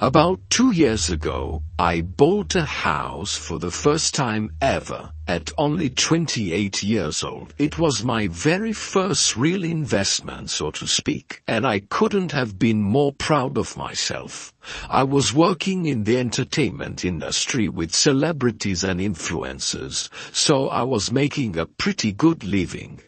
About 2 years ago, I bought a house for the first time ever, at only 28 years old. It was my very first real investment, so to speak, and I couldn't have been more proud of myself. I was working in the entertainment industry with celebrities and influencers, so I was making a pretty good living.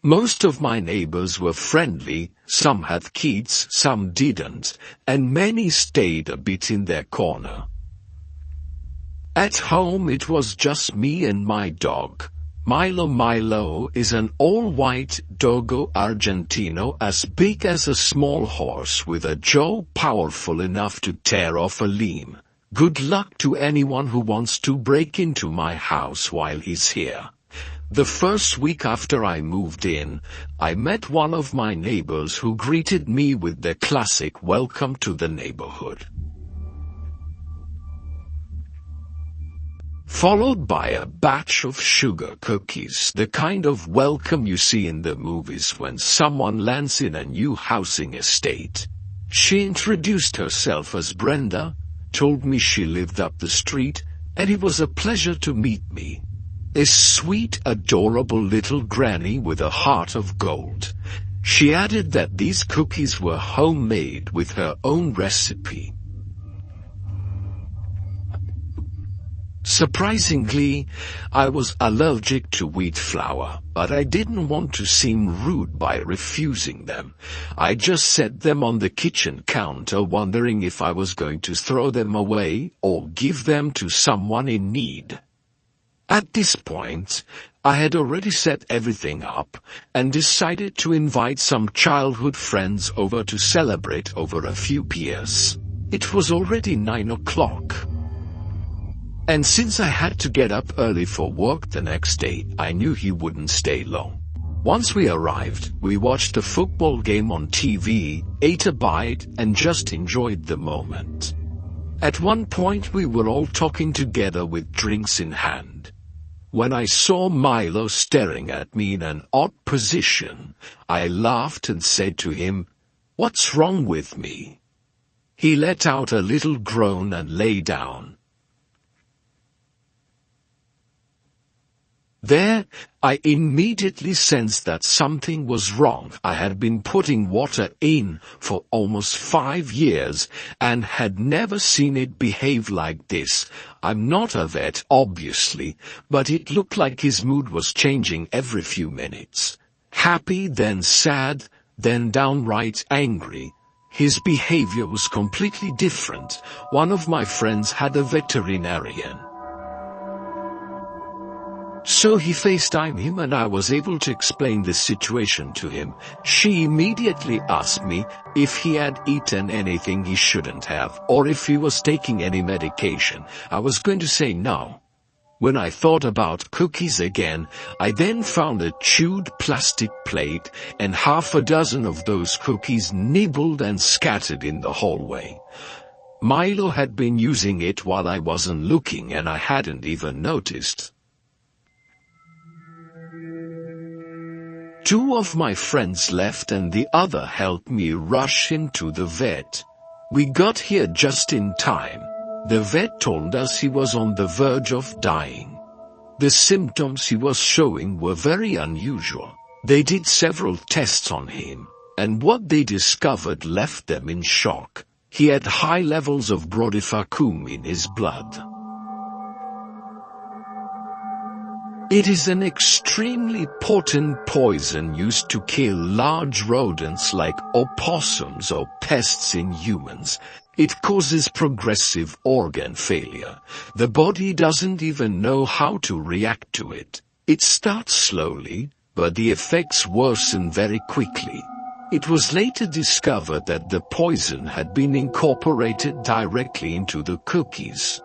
Most of my neighbors were friendly, some had kids, some didn't, and many stayed a bit in their corner. At home it was just me and my dog. Milo. Milo is an all-white Dogo Argentino as big as a small horse with a jaw powerful enough to tear off a limb. Good luck to anyone who wants to break into my house while he's here. The first week after I moved in, I met one of my neighbors who greeted me with the classic welcome to the neighborhood, followed by a batch of sugar cookies, the kind of welcome you see in the movies when someone lands in a new housing estate. She introduced herself as Brenda, told me she lived up the street, and it was a pleasure to meet me. A sweet, adorable little granny with a heart of gold. She added that these cookies were homemade with her own recipe. Surprisingly, I was allergic to wheat flour, but I didn't want to seem rude by refusing them. I just set them on the kitchen counter, wondering if I was going to throw them away or give them to someone in need. At this point, I had already set everything up and decided to invite some childhood friends over to celebrate over a few beers. It was already 9 o'clock. And since I had to get up early for work the next day, I knew he wouldn't stay long. Once we arrived, we watched a football game on TV, ate a bite, and just enjoyed the moment. At one point we were all talking together with drinks in hand. When I saw Milo staring at me in an odd position, I laughed and said to him, "What's wrong with me?" He let out a little groan and lay down. There, I immediately sensed that something was wrong. I had been putting water in for almost 5 years and had never seen it behave like this. I'm not a vet, obviously, but it looked like his mood was changing every few minutes. Happy, then sad, then downright angry. His behavior was completely different. One of my friends had a veterinarian, so he FaceTimed him and I was able to explain the situation to him. She immediately asked me if he had eaten anything he shouldn't have, or if he was taking any medication. I was going to say no. When I thought about cookies again, I then found a chewed plastic plate and half a dozen of those cookies nibbled and scattered in the hallway. Milo had been using it while I wasn't looking and I hadn't even noticed. 2 of my friends left and the other helped me rush into the vet. We got here just in time. The vet told us he was on the verge of dying. The symptoms he was showing were very unusual. They did several tests on him, and what they discovered left them in shock. He had high levels of brodifacoum in his blood. It is an extremely potent poison used to kill large rodents like opossums or pests in humans. It causes progressive organ failure. The body doesn't even know how to react to it. It starts slowly, but the effects worsen very quickly. It was later discovered that the poison had been incorporated directly into the cookies.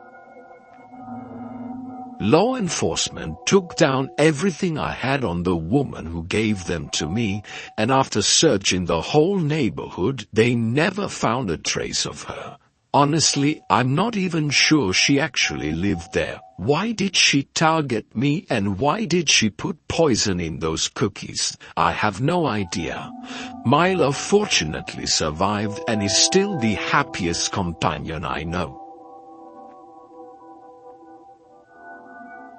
Law enforcement took down everything I had on the woman who gave them to me, and after searching the whole neighborhood, they never found a trace of her. Honestly, I'm not even sure she actually lived there. Why did she target me, and why did she put poison in those cookies? I have no idea. Milo fortunately survived and is still the happiest companion I know.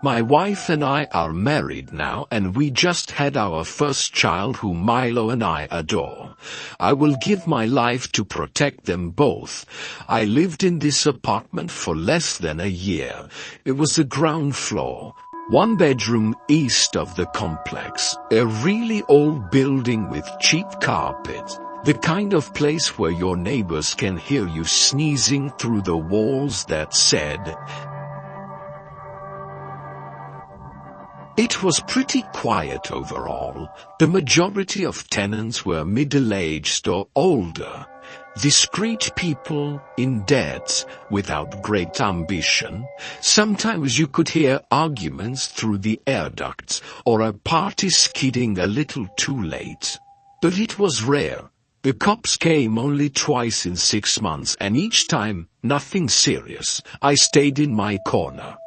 My wife and I are married now, and we just had our first child who Milo and I adore. I will give my life to protect them both. I lived in this apartment for less than a year. It was the ground floor, one bedroom east of the complex, a really old building with cheap carpet. The kind of place where your neighbors can hear you sneezing through the walls that said, it was pretty quiet overall. The majority of tenants were middle-aged or older, discreet people in debt, without great ambition. Sometimes you could hear arguments through the air ducts, or a party skidding a little too late. But it was rare. The cops came only twice in 6 months, and each time, nothing serious. I stayed in my corner.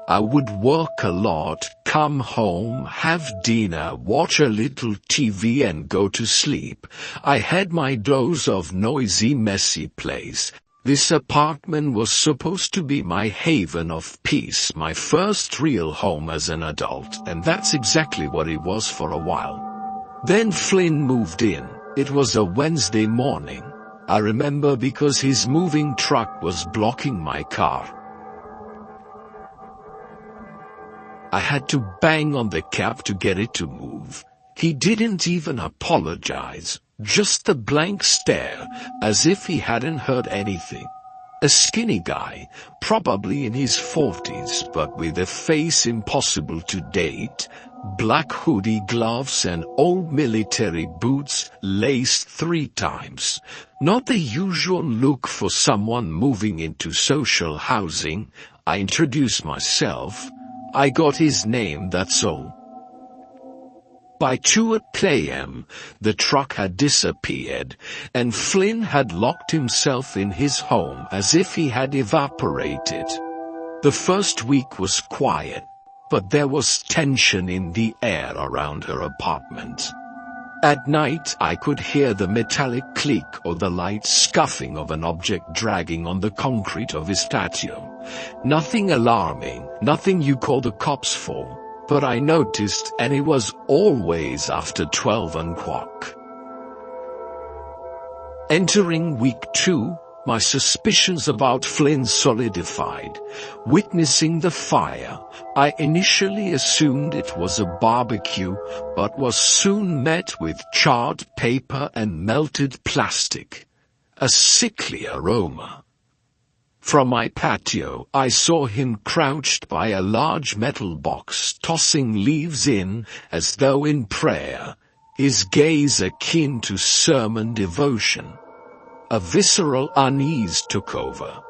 I would work a lot, come home, have dinner, watch a little TV and go to sleep. I had my dose of noisy, messy place. This apartment was supposed to be my haven of peace, my first real home as an adult, and that's exactly what it was for a while. Then Flynn moved in. It was a Wednesday morning. I remember because his moving truck was blocking my car. I had to bang on the cab to get it to move. He didn't even apologize, just a blank stare, as if he hadn't heard anything. A skinny guy, probably in his 40s, but with a face impossible to date, black hoodie, gloves and old military boots laced 3 times. Not the usual look for someone moving into social housing. I introduced myself. I got his name, that's all. By 2 p.m., the truck had disappeared, and Flynn had locked himself in his home as if he had evaporated. The first week was quiet, but there was tension in the air around her apartment. At night, I could hear the metallic click or the light scuffing of an object dragging on the concrete of his patio. Nothing alarming, nothing you call the cops for, but I noticed, and it was always after 12 o'clock. Entering week 2, my suspicions about Flynn solidified. Witnessing the fire, I initially assumed it was a barbecue, but was soon met with charred paper and melted plastic. A sickly aroma. From my patio, I saw him crouched by a large metal box, tossing leaves in, as though in prayer, his gaze akin to sermon devotion. A visceral unease took over.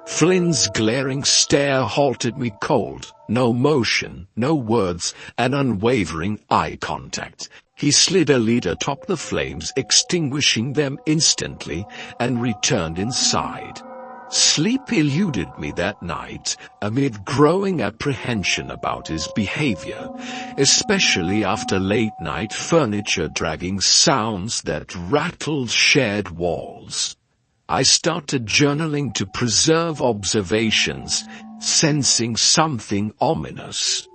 Flynn's glaring stare halted me cold. No motion, no words, and unwavering eye contact. He slid a lead atop the flames, extinguishing them instantly, and returned inside. Sleep eluded me that night, amid growing apprehension about his behavior, especially after late-night furniture dragging sounds that rattled shared walls. I started journaling to preserve observations, sensing something ominous.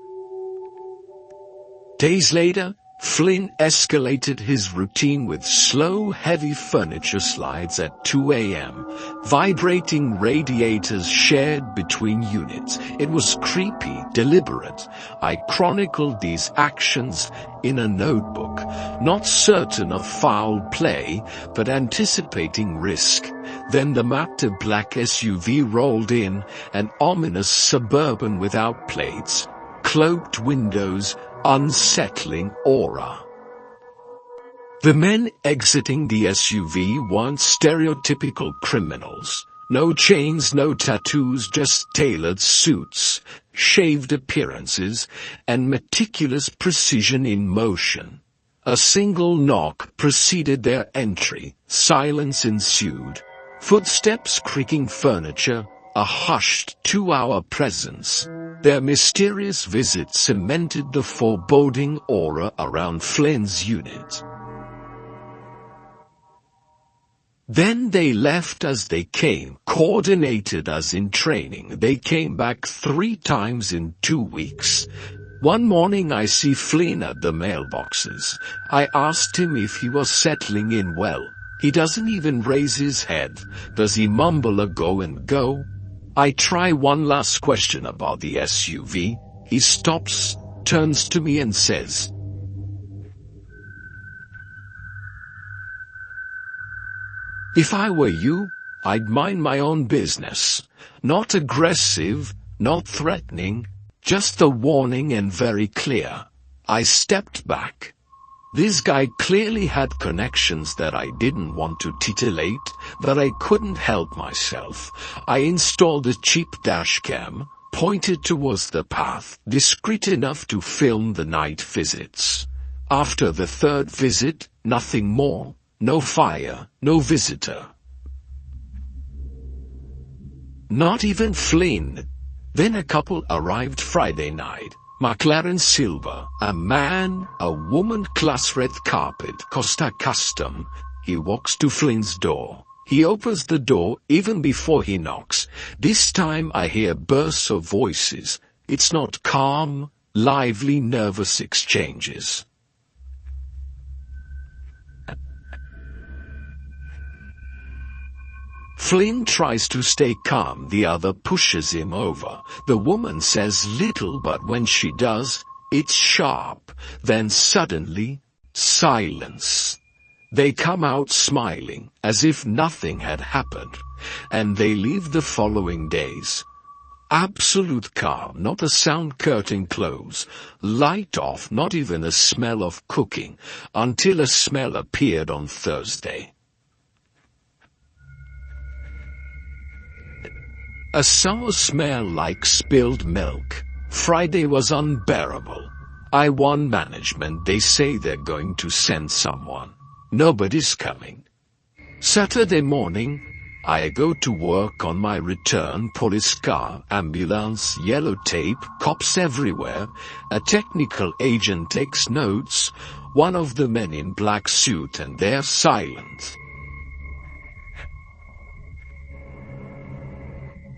Days later, Flynn escalated his routine with slow, heavy furniture slides at 2 a.m., vibrating radiators shared between units. It was creepy, deliberate. I chronicled these actions in a notebook, not certain of foul play, but anticipating risk. Then the matte black SUV rolled in, an ominous Suburban without plates, cloaked windows, unsettling aura. The men exiting the SUV weren't stereotypical criminals. No chains, no tattoos, just tailored suits, shaved appearances, and meticulous precision in motion. A single knock preceded their entry. Silence ensued. Footsteps creaking furniture, a hushed 2-hour presence. Their mysterious visit cemented the foreboding aura around Flynn's unit. Then they left as they came, coordinated as in training. They came back 3 times in 2 weeks. One morning I see Flynn at the mailboxes. I asked him if he was settling in well. He doesn't even raise his head. Does he mumble a go and go? I try one last question about the SUV. He stops, turns to me and says, "If I were you, I'd mind my own business." Not aggressive, not threatening, just a warning and very clear. I stepped back. This guy clearly had connections that I didn't want to titillate, but I couldn't help myself. I installed a cheap dashcam, pointed towards the path, discreet enough to film the night visits. After the 3rd visit, nothing more. No fire, no visitor. Not even Flynn. Then a couple arrived Friday night. McLaren silver, a man, a woman, class red carpet, Costa custom. He walks to Flynn's door. He opens the door even before he knocks. This time I hear bursts of voices. It's not calm, lively, nervous exchanges. Flynn tries to stay calm, the other pushes him over. The woman says little, but when she does, it's sharp. Then suddenly, silence. They come out smiling, as if nothing had happened, and they leave the following days. Absolute calm, not a sound. Curtain close, light off, not even a smell of cooking, until a smell appeared on Thursday. A sour smell like spilled milk. Friday was unbearable. I warn management. They say they're going to send someone. Nobody's coming. Saturday morning, I go to work. On my return, police car, ambulance, yellow tape, cops everywhere. A technical agent takes notes. One of the men in black suit, and they're silent.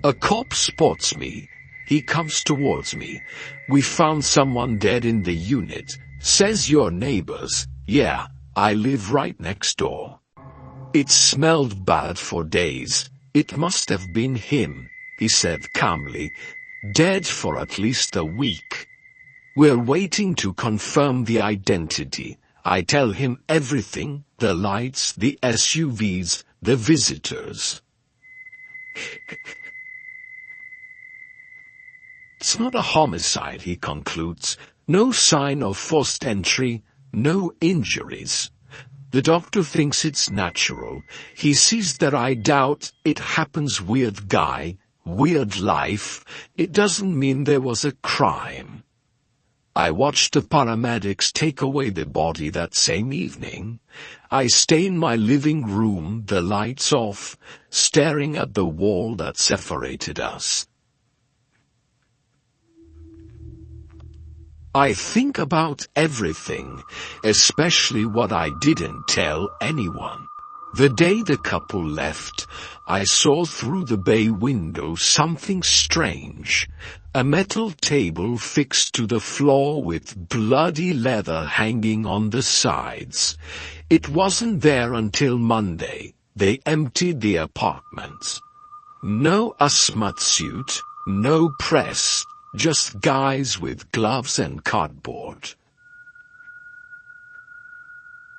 A cop spots me. He comes towards me. "We found someone dead in the unit." Says, "Your neighbors?" "Yeah, I live right next door." "It smelled bad for days. It must have been him," he said calmly. "Dead for at least a week." "We're waiting to confirm the identity." I tell him everything, the lights, the SUVs, the visitors. "It's not a homicide," he concludes. "No sign of forced entry, no injuries. The doctor thinks it's natural. He sees that I doubt it happens. Weird guy, weird life. It doesn't mean there was a crime." I watched the paramedics take away the body that same evening. I stay in my living room, the lights off, staring at the wall that separated us. I think about everything, especially what I didn't tell anyone. The day the couple left, I saw through the bay window something strange. A metal table fixed to the floor with bloody leather hanging on the sides. It wasn't there until Monday. They emptied the apartment. No hazmat suit, no press. Just guys with gloves and cardboard.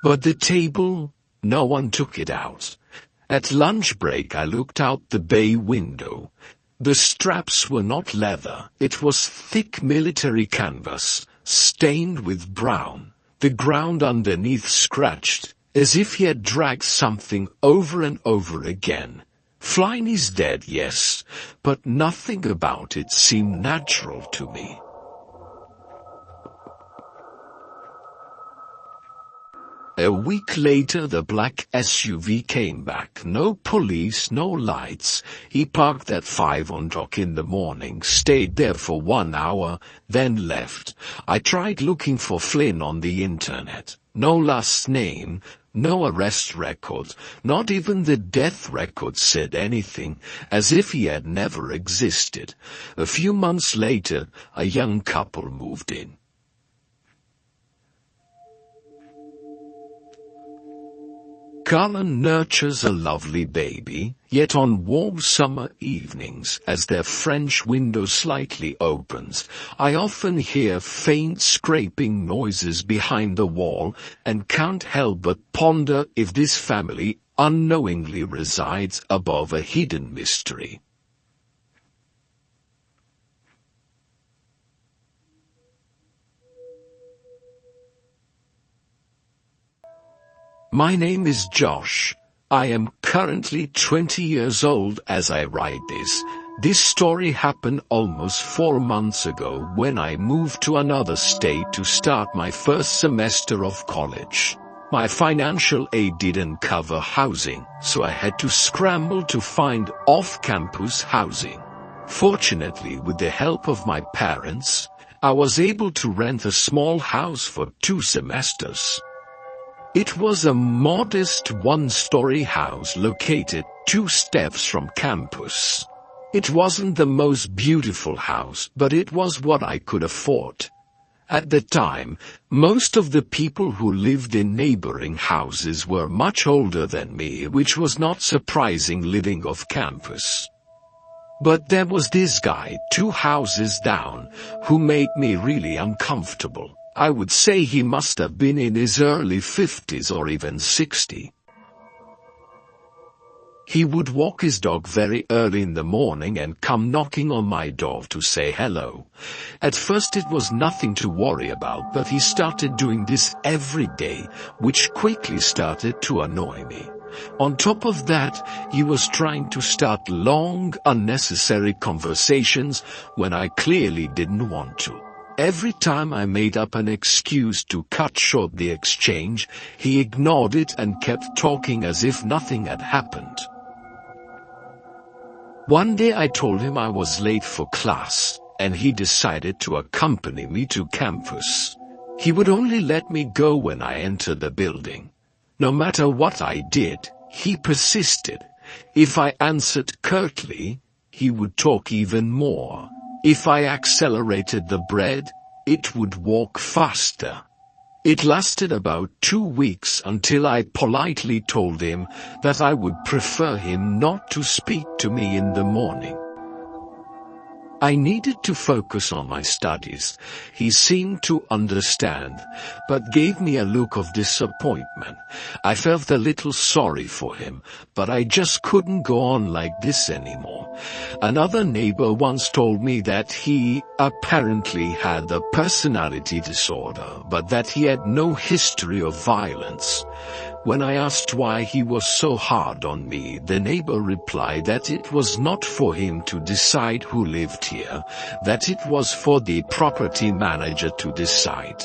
But the table, no one took it out. At lunch break I looked out the bay window. The straps were not leather. It was thick military canvas, stained with brown. The ground underneath scratched, as if he had dragged something over and over again. Flynn is dead, yes, but nothing about it seemed natural to me. A week later the black SUV came back. No police, no lights. He parked at 5 on dock in the morning, stayed there for 1 hour, then left. I tried looking for Flynn on the internet. No last name, no arrest record, not even the death record said anything, as if he had never existed. A few months later, a young couple moved in. Cullen nurtures a lovely baby, yet on warm summer evenings, as their French window slightly opens, I often hear faint scraping noises behind the wall and can't help but ponder if this family unknowingly resides above a hidden mystery. My name is Josh. I am currently 20 years old as I write this. This story happened almost 4 months ago when I moved to another state to start my first semester of college. My financial aid didn't cover housing, so I had to scramble to find off-campus housing. Fortunately, with the help of my parents, I was able to rent a small house for 2 semesters. It was a modest 1-story house located 2 steps from campus. It wasn't the most beautiful house, but it was what I could afford. At the time, most of the people who lived in neighboring houses were much older than me, which was not surprising living off campus. But there was this guy 2 houses down, who made me really uncomfortable. I would say he must have been in his early 50s or even 60. He would walk his dog very early in the morning and come knocking on my door to say hello. At first it was nothing to worry about, but he started doing this every day, which quickly started to annoy me. On top of that, he was trying to start long, unnecessary conversations when I clearly didn't want to. Every time I made up an excuse to cut short the exchange, he ignored it and kept talking as if nothing had happened. One day I told him I was late for class, and he decided to accompany me to campus. He would only let me go when I entered the building. No matter what I did, he persisted. If I answered curtly, he would talk even more. If I accelerated the bread, it would walk faster. It lasted about 2 weeks until I politely told him that I would prefer him not to speak to me in the morning. I needed to focus on my studies. He seemed to understand, but gave me a look of disappointment. I felt a little sorry for him, but I just couldn't go on like this anymore. Another neighbor once told me that he apparently had a personality disorder, but that he had no history of violence. When I asked why he was so hard on me, the neighbor replied that it was not for him to decide who lived here, that it was for the property manager to decide.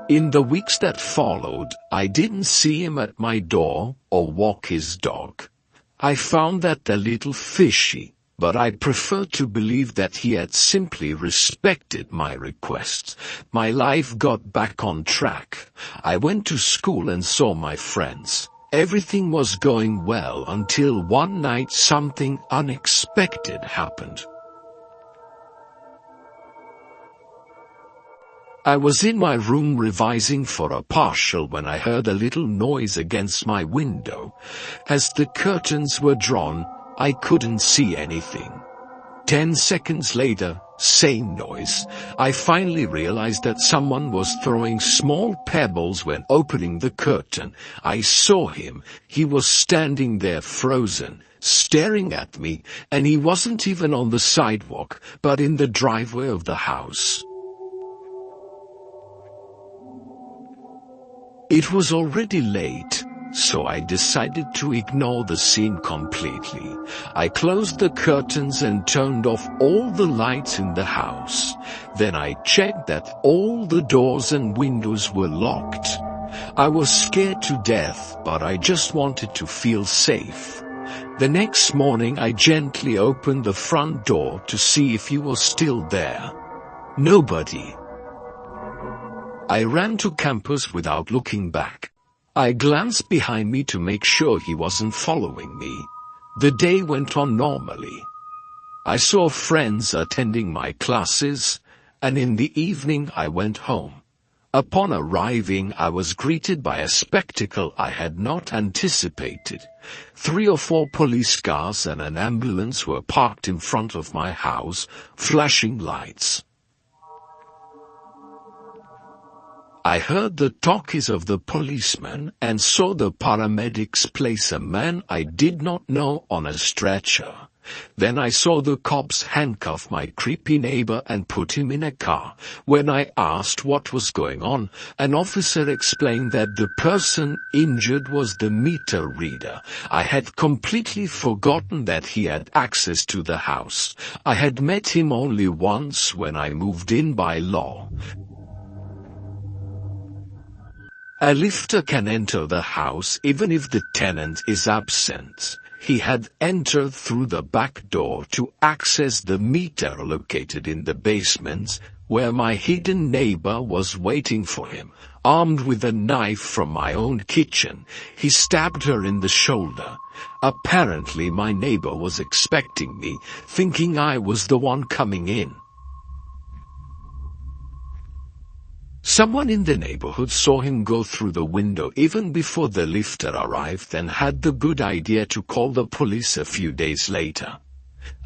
In the weeks that followed, I didn't see him at my door or walk his dog. I found that a little fishy, but I prefer to believe that he had simply respected my requests. My life got back on track. I went to school and saw my friends. Everything was going well until one night something unexpected happened. I was in my room revising for a partial when I heard a little noise against my window. As the curtains were drawn, I couldn't see anything. 10 seconds later, same noise. I finally realized that someone was throwing small pebbles when opening the curtain. I saw him. He was standing there frozen, staring at me, and he wasn't even on the sidewalk, but in the driveway of the house. It was already late, so I decided to ignore the scene completely. I closed the curtains and turned off all the lights in the house. Then I checked that all the doors and windows were locked. I was scared to death, but I just wanted to feel safe. The next morning I gently opened the front door to see if he was still there. Nobody. I ran to campus without looking back. I glanced behind me to make sure he wasn't following me. The day went on normally. I saw friends attending my classes, and in the evening I went home. Upon arriving, I was greeted by a spectacle I had not anticipated. 3 or 4 police cars and an ambulance were parked in front of my house, flashing lights. I heard the talkies of the policeman and saw the paramedics place a man I did not know on a stretcher. Then I saw the cops handcuff my creepy neighbor and put him in a car. When I asked what was going on, an officer explained that the person injured was the meter reader. I had completely forgotten that he had access to the house. I had met him only once when I moved in by law. A lifter can enter the house even if the tenant is absent. He had entered through the back door to access the meter located in the basement, where my hidden neighbor was waiting for him. Armed with a knife from my own kitchen, he stabbed her in the shoulder. Apparently my neighbor was expecting me, thinking I was the one coming in. Someone in the neighborhood saw him go through the window even before the lifter arrived and had the good idea to call the police a few days later.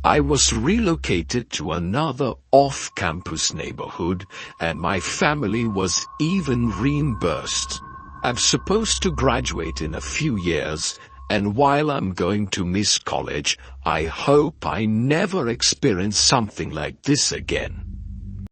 I was relocated to another off-campus neighborhood, and my family was even reimbursed. I'm supposed to graduate in a few years, and while I'm going to miss college, I hope I never experience something like this again.